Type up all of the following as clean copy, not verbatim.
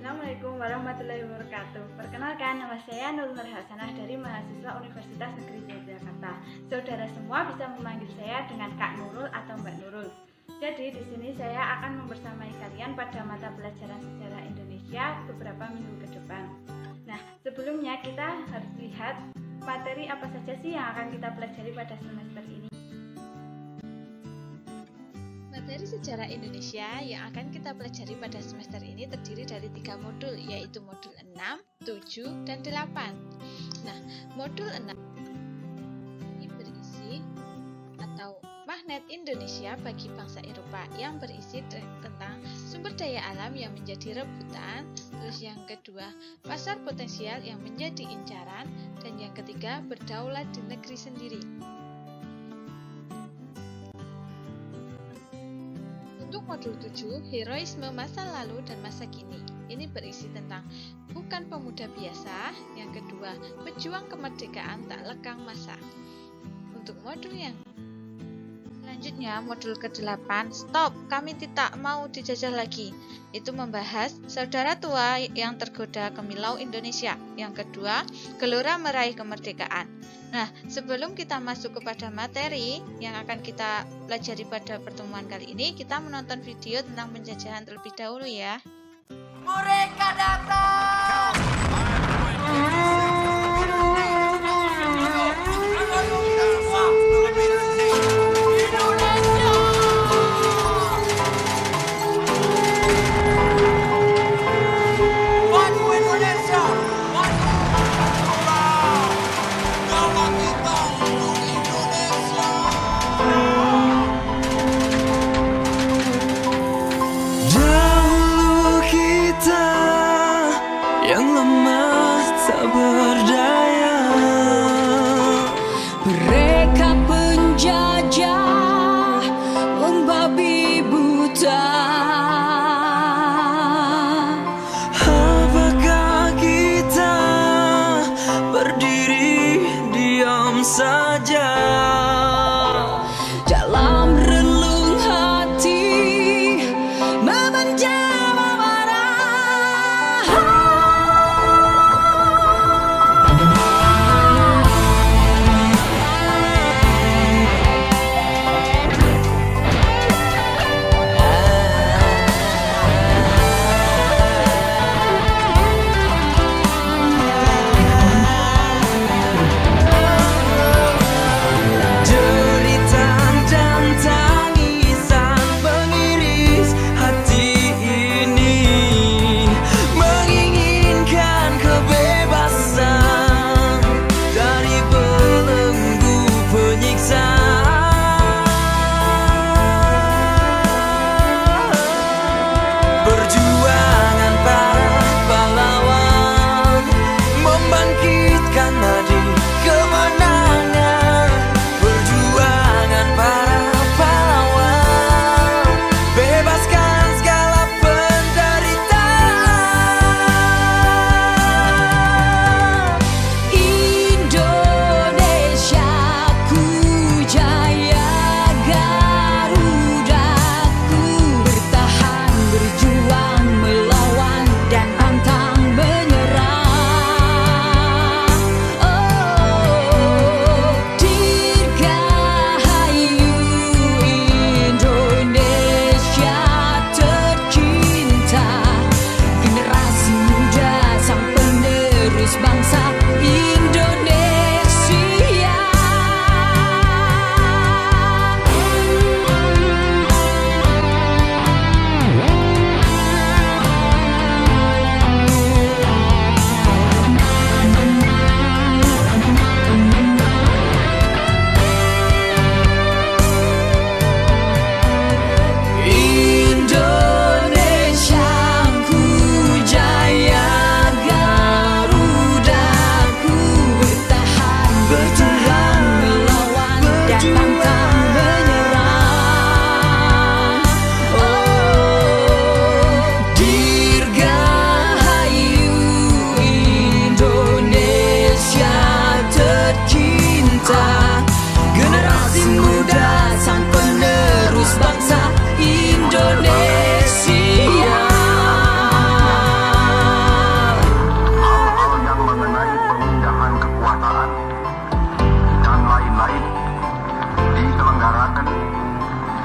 Assalamualaikum warahmatullahi wabarakatuh. Perkenalkan, nama saya Nurul Hasanah dari mahasiswa Universitas Negeri Yogyakarta. Saudara semua bisa memanggil saya dengan Kak Nurul atau Mbak Nurul. Jadi di sini saya akan membersamai kalian pada mata pelajaran sejarah Indonesia beberapa minggu ke depan. Nah, sebelumnya kita harus lihat materi apa saja sih yang akan kita pelajari pada semester ini. Materi sejarah Indonesia yang akan kita pelajari pada semester ini terdiri dari 3 modul, yaitu modul 6, 7, dan 8. Nah, modul 6 ini berisi atau Magnet Indonesia bagi bangsa Eropa yang berisi tentang sumber daya alam yang menjadi rebutan, terus yang kedua, pasar potensial yang menjadi incaran, dan yang ketiga, berdaulat di negeri sendiri. Untuk modul 7, heroisme masa lalu dan masa kini. Ini berisi tentang bukan pemuda biasa. Yang kedua, pejuang kemerdekaan tak lekang masa. Untuk modul yang selanjutnya, modul ke-8, stop, kami tidak mau dijajah lagi. Itu membahas saudara tua yang tergoda kemilau Indonesia. Yang kedua, gelora meraih kemerdekaan. Nah, sebelum kita masuk kepada materi yang akan kita pelajari pada pertemuan kali ini, kita menonton video tentang penjajahan terlebih dahulu ya. Mereka datang! Dahulu kita yang lemah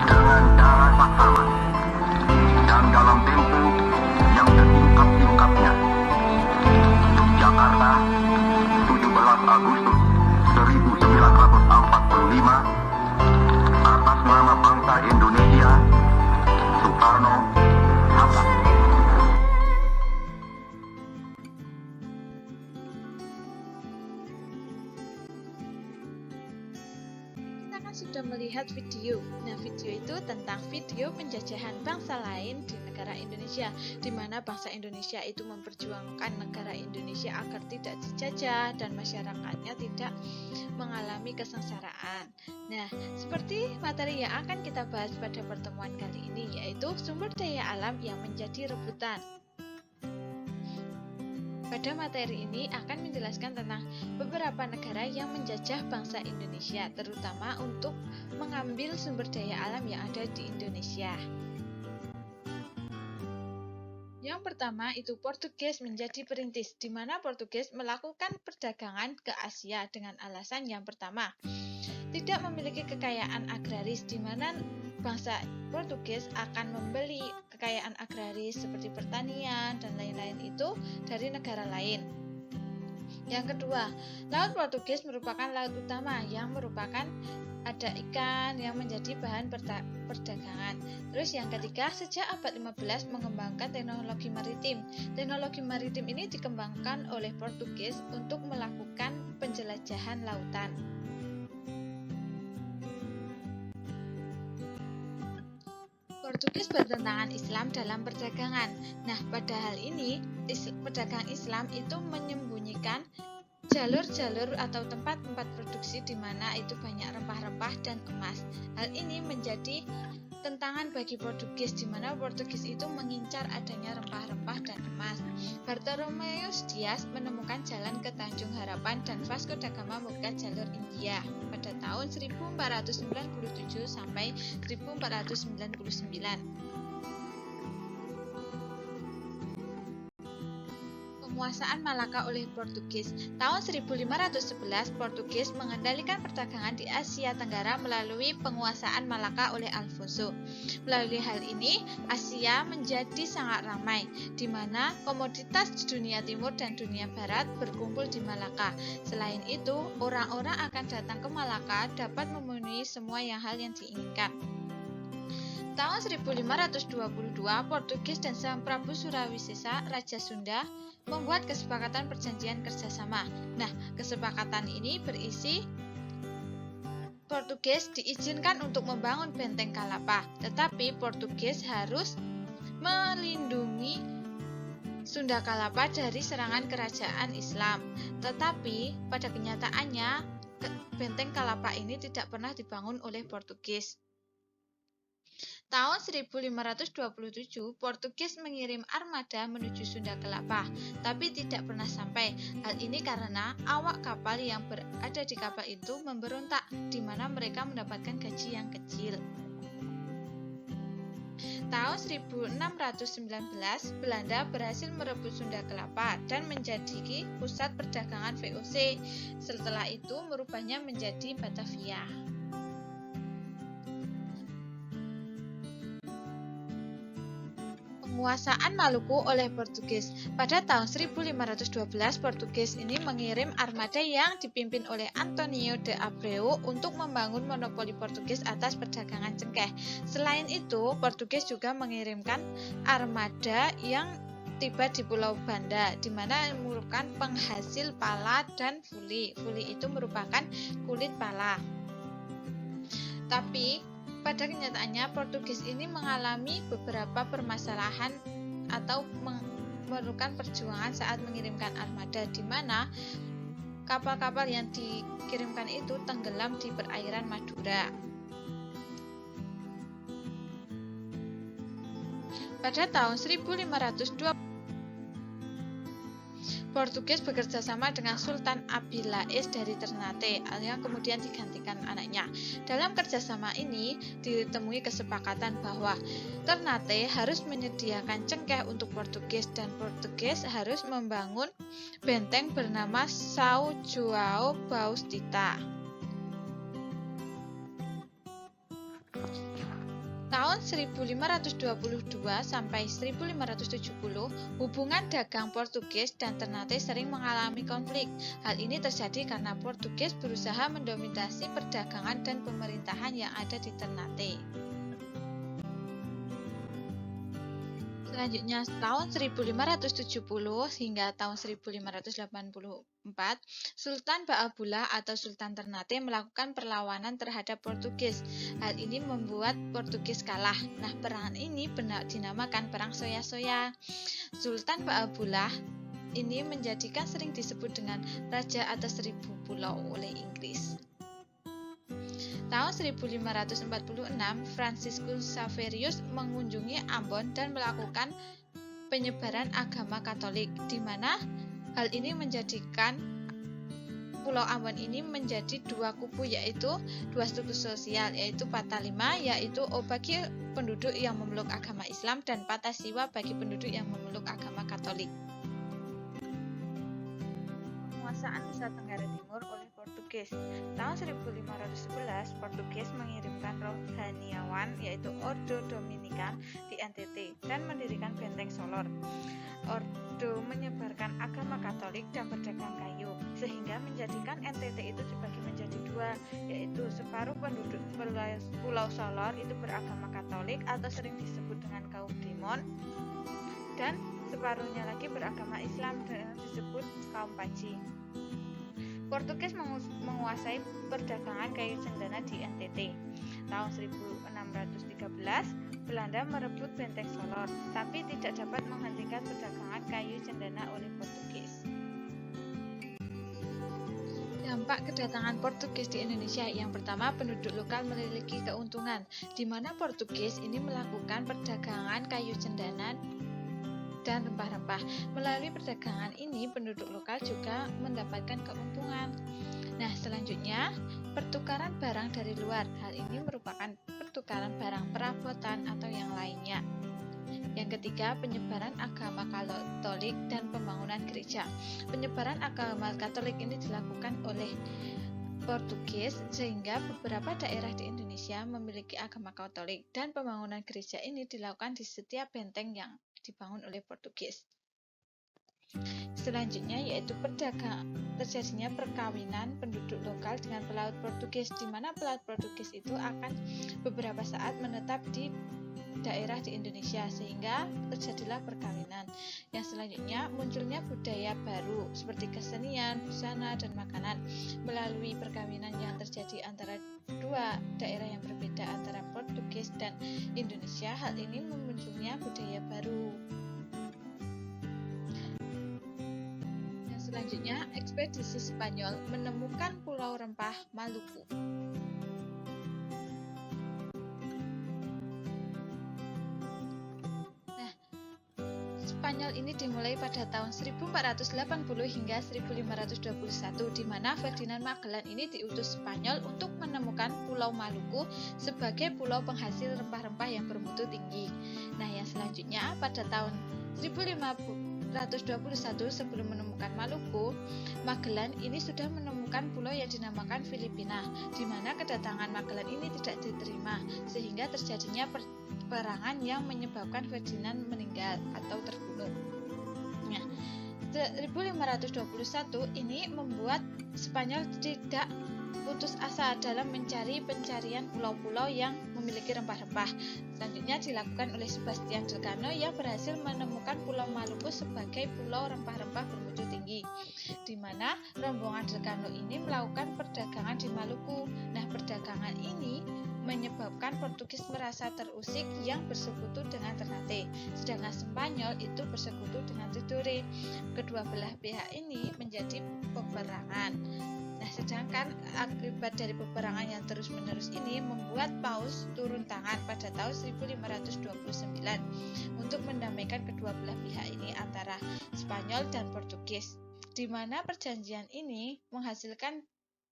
dengan cara saksama dan dalam tempo yang setingkat-tingkatnya. Jakarta, 17 Agustus 1945, atas nama bangsa Indonesia, Soekarno, Hatta. Kita kan sudah melihat video. Nah, video itu tentang video penjajahan bangsa lain di negara Indonesia, di mana bangsa Indonesia itu memperjuangkan negara Indonesia agar tidak dijajah dan masyarakatnya tidak mengalami kesengsaraan. Nah, seperti materi yang akan kita bahas pada pertemuan kali ini, yaitu sumber daya alam yang menjadi rebutan. Pada materi ini akan menjelaskan tentang beberapa negara yang menjajah bangsa Indonesia, terutama untuk mengambil sumber daya alam yang ada di Indonesia. Yang pertama itu Portugis menjadi perintis, di mana Portugis melakukan perdagangan ke Asia dengan alasan yang pertama, tidak memiliki kekayaan agraris, di mana bangsa Portugis akan membeli kekayaan agraris seperti pertanian dan lain-lain itu dari negara lain. Yang kedua, Laut Portugis merupakan laut utama yang merupakan ada ikan yang menjadi bahan perdagangan. Terus yang ketiga, sejak abad 15 mengembangkan teknologi maritim. Teknologi maritim ini dikembangkan oleh Portugis untuk melakukan penjelajahan lautan. Portugis bertentangan Islam dalam perdagangan. Nah, pada hal ini, pedagang Islam itu menyembunyikan jalur-jalur atau tempat-tempat produksi di mana itu banyak rempah-rempah dan emas. Hal ini menjadi tentangan bagi Portugis, di mana Portugis itu mengincar adanya rempah-rempah dan emas. Bartolomeus Dias menemukan jalan ke Tanjung Harapan dan Vasco da Gama membuka jalur India pada tahun 1497 sampai 1499. Penguasaan Malaka oleh Portugis. Tahun 1511, Portugis mengendalikan perdagangan di Asia Tenggara melalui penguasaan Malaka oleh Alfonso. Melalui hal ini, Asia menjadi sangat ramai, di mana komoditas di dunia timur dan dunia barat berkumpul di Malaka. Selain itu, orang-orang akan datang ke Malaka dapat memenuhi semua hal yang diinginkan. Tahun 1522, Portugis dan Sang Prabu Surawisesa, Raja Sunda, membuat kesepakatan perjanjian kerjasama. Nah, kesepakatan ini berisi Portugis diizinkan untuk membangun benteng Kalapa, tetapi Portugis harus melindungi Sunda Kalapa dari serangan kerajaan Islam. Tetapi pada kenyataannya, benteng Kalapa ini tidak pernah dibangun oleh Portugis. Tahun 1527, Portugis mengirim armada menuju Sunda Kelapa, tapi tidak pernah sampai. Hal ini karena awak kapal yang berada di kapal itu memberontak, di mana mereka mendapatkan gaji yang kecil. Tahun 1619, Belanda berhasil merebut Sunda Kelapa dan menjadi pusat perdagangan VOC. Setelah itu merubahnya menjadi Batavia. Penguasaan Maluku oleh Portugis. Pada tahun 1512, Portugis ini mengirim armada yang dipimpin oleh Antonio de Abreu untuk membangun monopoli Portugis atas perdagangan cengkeh. Selain itu, Portugis juga mengirimkan armada yang tiba di Pulau Banda, di mana merupakan penghasil pala dan fuli. Fuli itu merupakan kulit pala. Tapi pada kenyataannya, Portugis ini mengalami beberapa permasalahan atau memerlukan perjuangan saat mengirimkan armada, di mana kapal-kapal yang dikirimkan itu tenggelam di perairan Madura. Pada tahun 1520, Portugis bekerja sama dengan Sultan Abilais dari Ternate yang kemudian digantikan anaknya. Dalam kerjasama ini ditemui kesepakatan bahwa Ternate harus menyediakan cengkeh untuk Portugis dan Portugis harus membangun benteng bernama São João Bautista. tahun 1522 sampai 1570, hubungan dagang Portugis dan Ternate sering mengalami konflik. Hal ini terjadi karena Portugis berusaha mendominasi perdagangan dan pemerintahan yang ada di Ternate. Selanjutnya, tahun 1570 hingga tahun 1584, Sultan Ba'abullah atau Sultan Ternate melakukan perlawanan terhadap Portugis. Hal ini membuat Portugis kalah. Nah, perang ini dinamakan Perang Soya-Soya. Sultan Ba'abullah ini sering disebut dengan Raja atas 1000 pulau oleh Inggris. Tahun 1546, Franciscus Xaverius mengunjungi Ambon dan melakukan penyebaran agama Katolik, di mana hal ini menjadikan Pulau Ambon ini menjadi dua kubu, yaitu dua struktur sosial, yaitu Patalima, yaitu bagi penduduk yang memeluk agama Islam, dan Patasiwa bagi penduduk yang memeluk agama Katolik. Penguasaan Nusa Tenggara Timur oleh Portugis. Tahun 1511, Portugis mengirimkan rohaniawan yaitu Ordo Dominican di NTT dan mendirikan benteng Solor. Ordo menyebarkan agama Katolik dan berdagang kayu, sehingga menjadikan NTT itu dibagi menjadi dua, yaitu separuh penduduk Pulau Solor itu beragama Katolik atau sering disebut dengan kaum Dimon, dan separuhnya lagi beragama Islam dan disebut kaum Paci. Portugis menguasai perdagangan kayu cendana di NTT. Tahun 1613, Belanda merebut benteng Solor, tapi tidak dapat menghentikan perdagangan kayu cendana oleh Portugis. Dampak kedatangan Portugis di Indonesia. Yang pertama, penduduk lokal memiliki keuntungan, di mana Portugis ini melakukan perdagangan kayu cendana dan rempah-rempah. Melalui perdagangan ini, penduduk lokal juga mendapatkan keuntungan. Nah, selanjutnya, pertukaran barang dari luar. Hal ini merupakan pertukaran barang perabotan atau yang lainnya. Yang ketiga, penyebaran agama Katolik dan pembangunan gereja. Penyebaran agama Katolik ini dilakukan oleh Portugis, sehingga beberapa daerah di Indonesia memiliki agama Katolik, dan pembangunan gereja ini dilakukan di setiap benteng yang dibangun oleh Portugis. Selanjutnya yaitu terjadinya perkawinan penduduk lokal dengan pelaut Portugis, di mana pelaut Portugis itu akan beberapa saat menetap di daerah di Indonesia, sehingga terjadilah perkawinan. Yang selanjutnya, munculnya budaya baru seperti kesenian, busana, dan makanan. Melalui perkawinan yang terjadi antara dua daerah yang berbeda antara Portugis dan Indonesia, hal ini memunculnya budaya baru. Yang selanjutnya, ekspedisi Spanyol menemukan Pulau Rempah Maluku. Spanyol ini dimulai pada tahun 1480 hingga 1521, di mana Ferdinand Magellan ini diutus Spanyol untuk menemukan Pulau Maluku sebagai pulau penghasil rempah-rempah yang bermutu tinggi. Nah, yang selanjutnya pada tahun 1521 sebelum menemukan Maluku, Magellan ini sudah menemukan pulau yang dinamakan Filipina, di mana kedatangan Magellan ini tidak diterima, sehingga terjadinya peperangan yang menyebabkan Ferdinand meninggal atau terbunuh. Nah, 1521 ini membuat Spanyol tidak putus asa dalam pencarian pulau-pulau yang memiliki rempah-rempah. Selanjutnya dilakukan oleh Sebastian Elcano yang berhasil menemukan Pulau Maluku sebagai pulau rempah-rempah bermutu tinggi, di mana rombongan Elcano ini melakukan perdagangan di Maluku. Nah, perdagangan ini menyebabkan Portugis merasa terusik yang bersekutu dengan Ternate, sedangkan Spanyol itu bersekutu dengan Tidore. Kedua belah pihak ini menjadi peperangan. Nah, sedangkan akibat dari peperangan yang terus-menerus ini membuat Paus turun tangan pada tahun 1529 untuk mendamaikan kedua belah pihak ini antara Spanyol dan Portugis, di mana perjanjian ini menghasilkan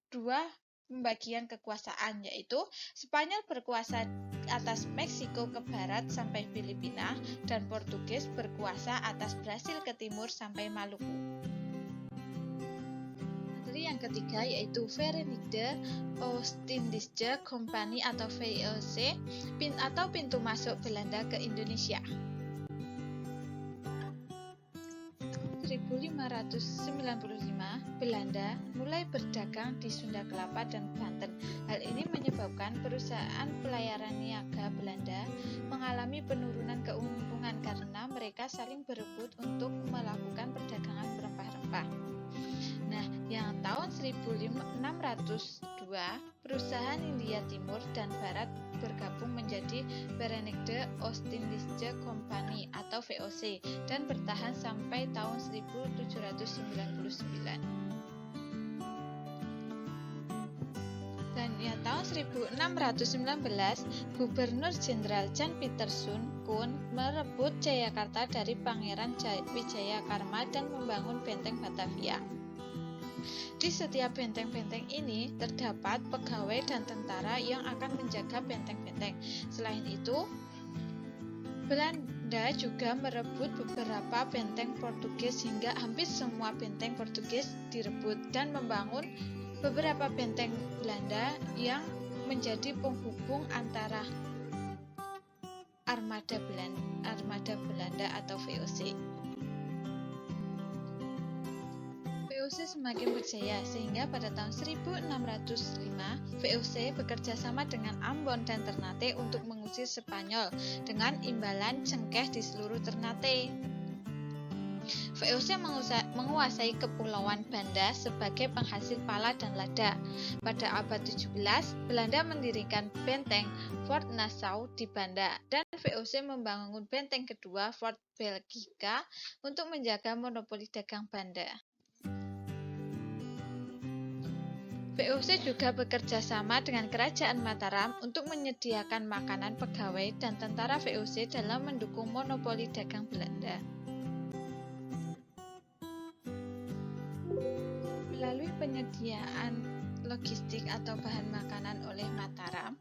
dua pembagian kekuasaan, yaitu Spanyol berkuasa atas Meksiko ke barat sampai Filipina, dan Portugis berkuasa atas Brasil ke timur sampai Maluku. Materi yang yang ketiga yaitu Verenigde Oost-Indische Compagnie atau VOC atau pintu masuk Belanda ke Indonesia. 1595, Belanda mulai berdagang di Sunda Kelapa dan Banten. Hal ini menyebabkan perusahaan pelayaran niaga Belanda mengalami penurunan keuntungan karena mereka saling berebut untuk melakukan perdagangan rempah-rempah. Nah, yang tahun 1602, perusahaan India Timur dan Barat bergabung menjadi Verenigde Oost-Indische Compagnie atau VOC dan bertahan sampai tahun 1799. Dan ya tahun 1619, Gubernur Jenderal Jan Pieterszoon Koen merebut Jayakarta dari Pangeran Wijaya-Karma dan membangun benteng Batavia. Di setiap benteng-benteng ini terdapat pegawai dan tentara yang akan menjaga benteng-benteng. Selain itu, Belanda juga merebut beberapa benteng Portugis hingga hampir semua benteng Portugis direbut dan membangun beberapa benteng Belanda yang menjadi penghubung antara armada Belanda atau VOC. VOC semakin berjaya sehingga pada tahun 1605 VOC bekerja sama dengan Ambon dan Ternate untuk mengusir Spanyol dengan imbalan cengkeh di seluruh Ternate. VOC menguasai kepulauan Banda sebagai penghasil pala dan lada. Pada abad 17, Belanda mendirikan benteng Fort Nassau di Banda dan VOC membangun benteng kedua Fort Belgica untuk menjaga monopoli dagang Banda. VOC juga bekerja sama dengan Kerajaan Mataram untuk menyediakan makanan pegawai dan tentara VOC dalam mendukung monopoli dagang Belanda. Melalui penyediaan logistik atau bahan makanan oleh Mataram,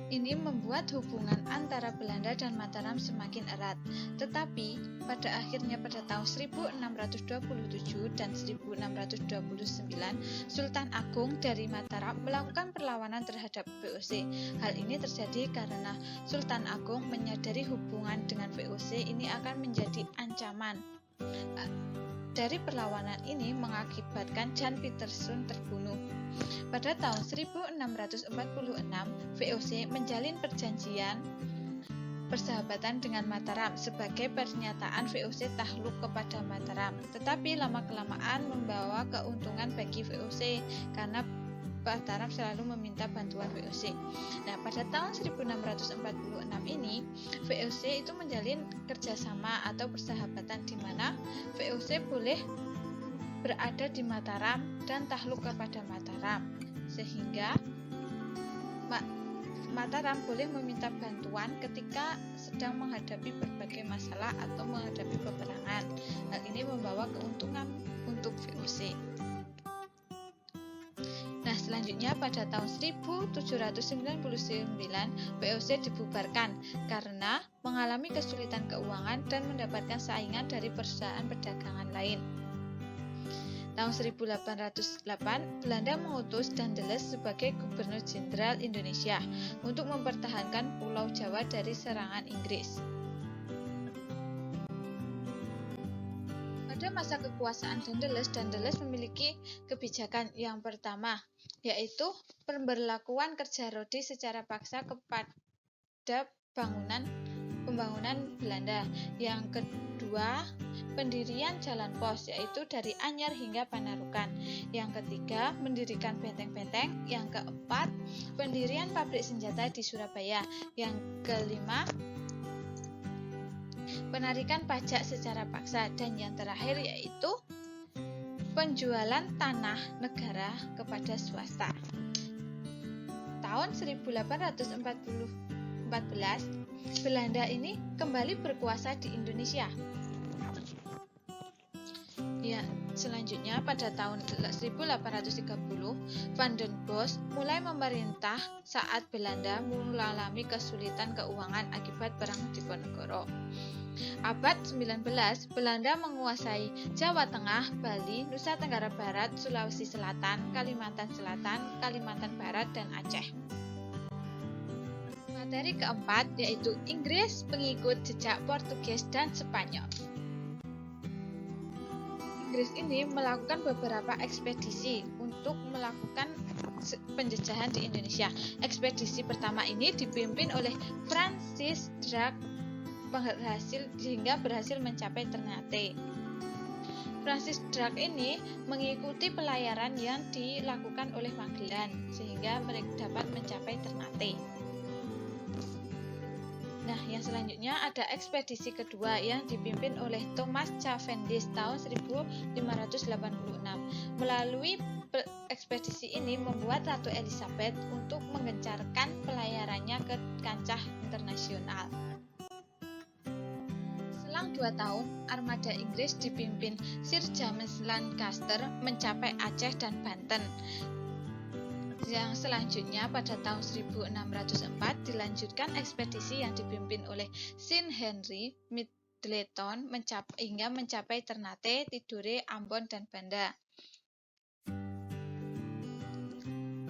ini membuat hubungan antara Belanda dan Mataram semakin erat. Tetapi, pada akhirnya pada tahun 1627 dan 1629, Sultan Agung dari Mataram melakukan perlawanan terhadap VOC. Hal ini terjadi karena Sultan Agung menyadari hubungan dengan VOC ini akan menjadi ancaman. Dari perlawanan ini mengakibatkan Jan Pieterszoon terbunuh. Pada tahun 1646, VOC menjalin perjanjian persahabatan dengan Mataram sebagai pernyataan VOC takluk kepada Mataram. Tetapi lama-kelamaan membawa keuntungan bagi VOC karena Mataram selalu meminta bantuan VOC. Nah, pada tahun 1646 ini, VOC itu menjalin kerjasama atau persahabatan di mana VOC boleh berada di Mataram dan takluk kepada Mataram, sehingga Mataram boleh meminta bantuan ketika sedang menghadapi berbagai masalah atau menghadapi peperangan. Hal ini membawa keuntungan untuk VOC. Nah, selanjutnya pada tahun 1799 VOC dibubarkan karena mengalami kesulitan keuangan dan mendapatkan saingan dari perusahaan perdagangan lain. Tahun 1808, Belanda mengutus Daendels sebagai Gubernur Jenderal Indonesia untuk mempertahankan Pulau Jawa dari serangan Inggris. Pada masa kekuasaan Daendels memiliki kebijakan yang pertama, yaitu pemberlakuan kerja rodi secara paksa kepada pembangunan Belanda. Yang kedua, pendirian jalan pos, yaitu dari Anyar hingga Panarukan. Yang ketiga, mendirikan benteng-benteng. Yang keempat, pendirian pabrik senjata di Surabaya. Yang kelima, penarikan pajak secara paksa. Dan yang terakhir yaitu penjualan tanah negara kepada swasta. Tahun 1814, Belanda ini kembali berkuasa di Indonesia. Ya, selanjutnya pada tahun 1830, Van den Bosch mulai memerintah saat Belanda mengalami kesulitan keuangan akibat Perang Diponegoro. Abad 19, Belanda menguasai Jawa Tengah, Bali, Nusa Tenggara Barat, Sulawesi Selatan, Kalimantan Selatan, Kalimantan Barat, dan Aceh. Materi keempat yaitu Inggris pengikut jejak Portugis dan Spanyol. Inggris ini melakukan beberapa ekspedisi untuk melakukan penjajahan di Indonesia. Ekspedisi pertama ini dipimpin oleh Francis Drake berhasil mencapai Ternate. Francis Drake ini mengikuti pelayaran yang dilakukan oleh Magellan sehingga mereka dapat mencapai Ternate. Nah, yang selanjutnya ada ekspedisi kedua yang dipimpin oleh Thomas Cavendish tahun 1586. Melalui ekspedisi ini membuat Ratu Elizabeth untuk menggencarkan pelayarannya ke kancah internasional. Selang 2 tahun, armada Inggris dipimpin Sir James Lancaster mencapai Aceh dan Banten. Yang selanjutnya pada tahun 1604 dilanjutkan ekspedisi yang dipimpin oleh Sir Henry Middleton hingga mencapai Ternate, Tidore, Ambon, dan Banda.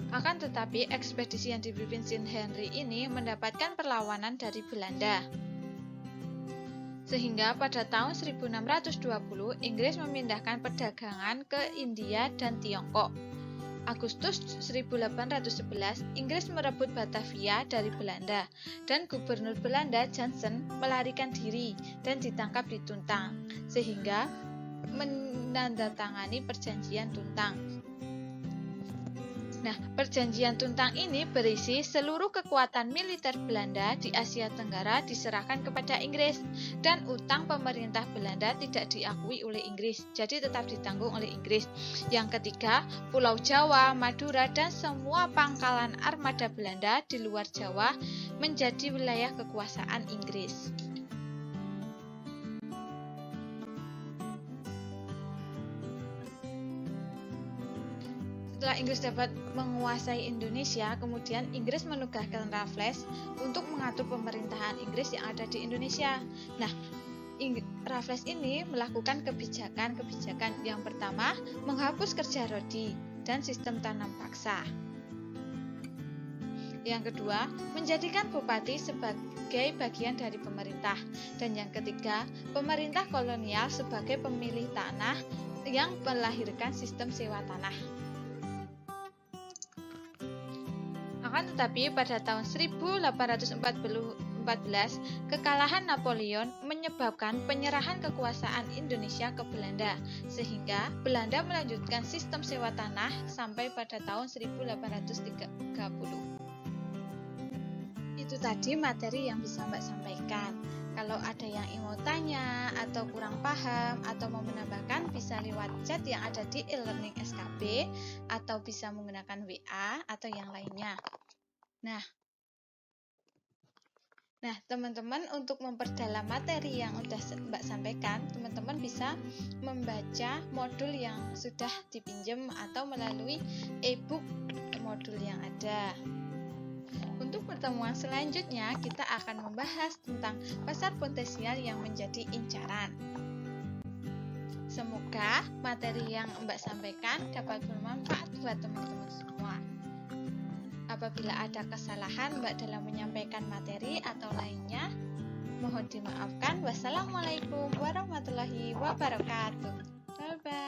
Akan tetapi ekspedisi yang dipimpin Sir Henry ini mendapatkan perlawanan dari Belanda. Sehingga pada tahun 1620 Inggris memindahkan perdagangan ke India dan Tiongkok. Agustus 1811, Inggris merebut Batavia dari Belanda, dan Gubernur Belanda Johnson melarikan diri dan ditangkap di Tuntang, sehingga menandatangani Perjanjian Tuntang. Nah, Perjanjian Tuntang ini berisi seluruh kekuatan militer Belanda di Asia Tenggara diserahkan kepada Inggris, dan utang pemerintah Belanda tidak diakui oleh Inggris, jadi tetap ditanggung oleh Inggris. Yang ketiga, Pulau Jawa, Madura, dan semua pangkalan armada Belanda di luar Jawa menjadi wilayah kekuasaan Inggris. Setelah Inggris dapat menguasai Indonesia, kemudian Inggris menugaskan Raffles untuk mengatur pemerintahan Inggris yang ada di Indonesia. Nah, Raffles ini melakukan kebijakan yang pertama, menghapus kerja rodi dan sistem tanam paksa. Yang kedua, menjadikan bupati sebagai bagian dari pemerintah. Dan yang ketiga, pemerintah kolonial sebagai pemilik tanah yang melahirkan sistem sewa tanah. Akan tetapi pada tahun 1814, kekalahan Napoleon menyebabkan penyerahan kekuasaan Indonesia ke Belanda, sehingga Belanda melanjutkan sistem sewa tanah sampai pada tahun 1830. Itu tadi materi yang bisa Mbak sampaikan. Kalau ada yang mau tanya atau kurang paham atau mau menambahkan, bisa lewat chat yang ada di e-learning SKB atau bisa menggunakan WA atau yang lainnya. Nah, teman-teman, untuk memperdalam materi yang sudah Mbak sampaikan, teman-teman bisa membaca modul yang sudah dipinjam atau melalui e-book modul yang ada. Untuk pertemuan selanjutnya, kita akan membahas tentang pasar potensial yang menjadi incaran. Semoga materi yang Mbak sampaikan dapat bermanfaat buat teman-teman semua. Apabila ada kesalahan Mbak dalam menyampaikan materi atau lainnya, mohon dimaafkan. Wassalamualaikum warahmatullahi wabarakatuh. Bye-bye.